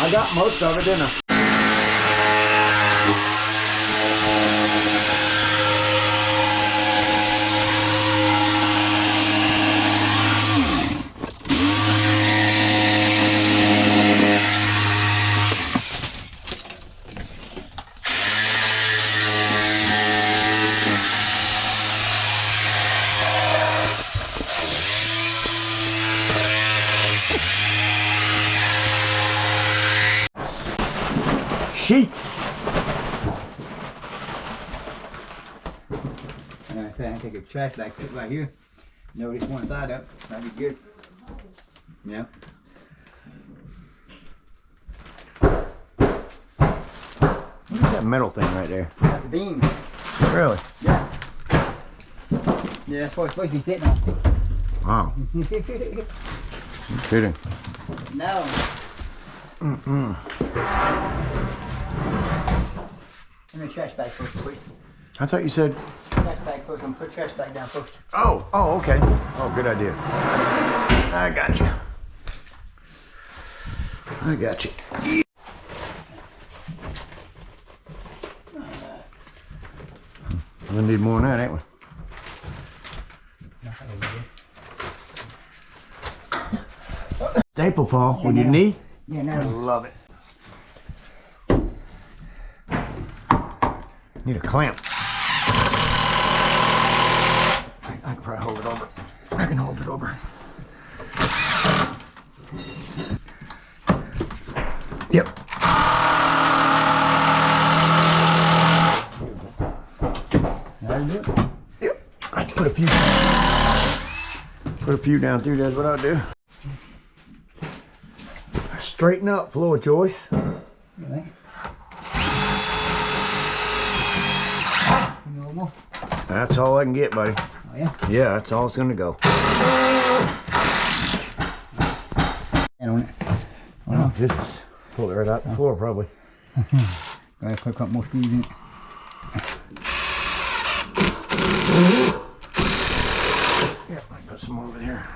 I got most of it, didn't I? Sheets. And I said I take a trash bag, put it right here. Notice one side up. That'd be good. Yeah. What's that metal thing right there? That's the beam. Really? Yeah. Yeah, that's what it's supposed to be sitting on. Wow. You're kidding. No. Mm-mm. Give me a trash bag first, please. I thought you said... Trash bag first. I'm gonna put trash bag down first. Oh, okay. Oh, good idea. I got you. I got you. We'll need more than that, ain't we? Staple, Paul, with your knee? Yeah, no. I love it. Need a clamp. I can probably hold it over. I can hold it over. Yep. That'll do it. Yep. I can put a few down through. That's what I'll do. Straighten up, floor choice. Right. Normal. That's all I can get, buddy. Oh yeah. Yeah, that's all it's gonna go. And on it. Well, just pull it right out the floor, probably. Gotta put a couple more screws in it. Yeah, I put some more over there.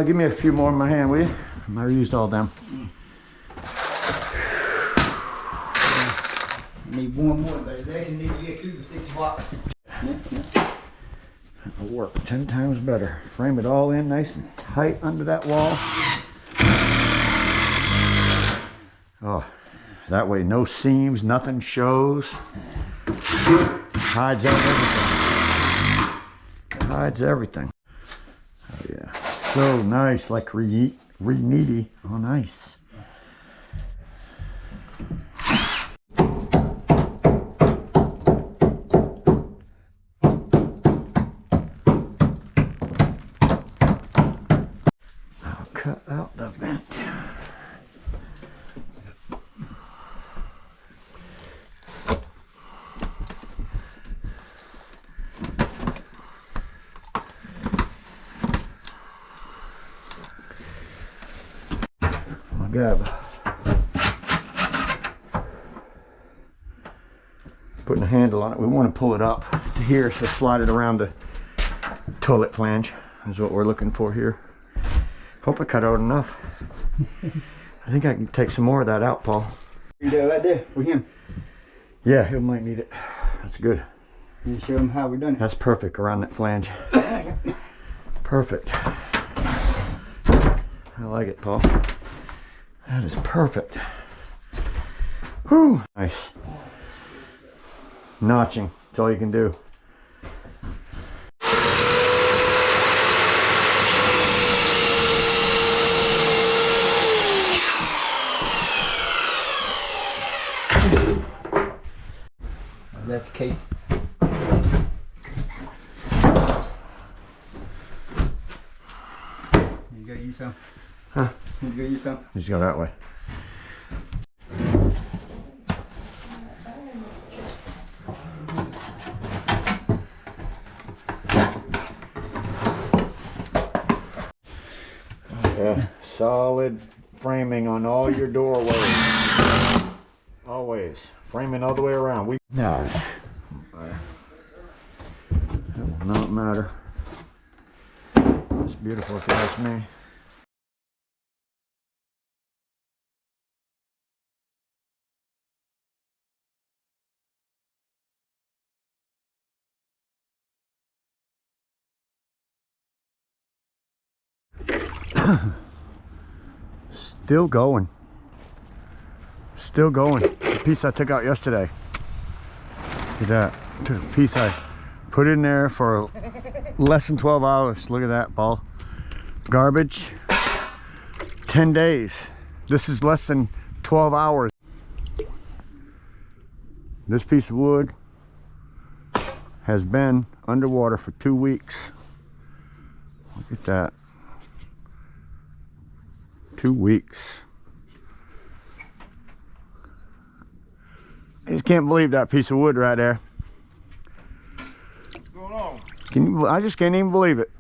Give me a few more in my hand, will you? I used all them. Need one more, but it actually needs to get 2 to 6 blocks. That'll work 10 times better. Frame it all in nice and tight under that wall. Oh, that way no seams, nothing shows. Hides everything. Hides everything. Oh yeah. So nice, like re-needy. Oh nice. I'll cut out the vent. Putting a handle on it. We want to pull it up to here, so slide it around the toilet flange is what we're looking for here. Hope I cut out enough. I think I can take some more of that out, Paul. You go right there for him. Yeah, he might need it. That's good. And show him how we're doing it. That's perfect around that flange. Perfect. I like it, Paul. That is perfect. Whew. Nice. Notching. That's all you can do. That's the case. You gotta use some. Huh? You gotta use some. Just go that way. Yeah, solid framing on all your doorways. Always. Framing all the way around. No. That will not matter. It's beautiful if you ask me. Still going. Still going. The piece I took out yesterday. Look at that. Took a piece I put in there for less than 12 hours. Look at that ball. Garbage. 10 days. This is less than 12 hours. This piece of wood has been underwater for 2 weeks. Look at that. 2 weeks. I just can't believe that piece of wood right there. What's going on? I just can't even believe it.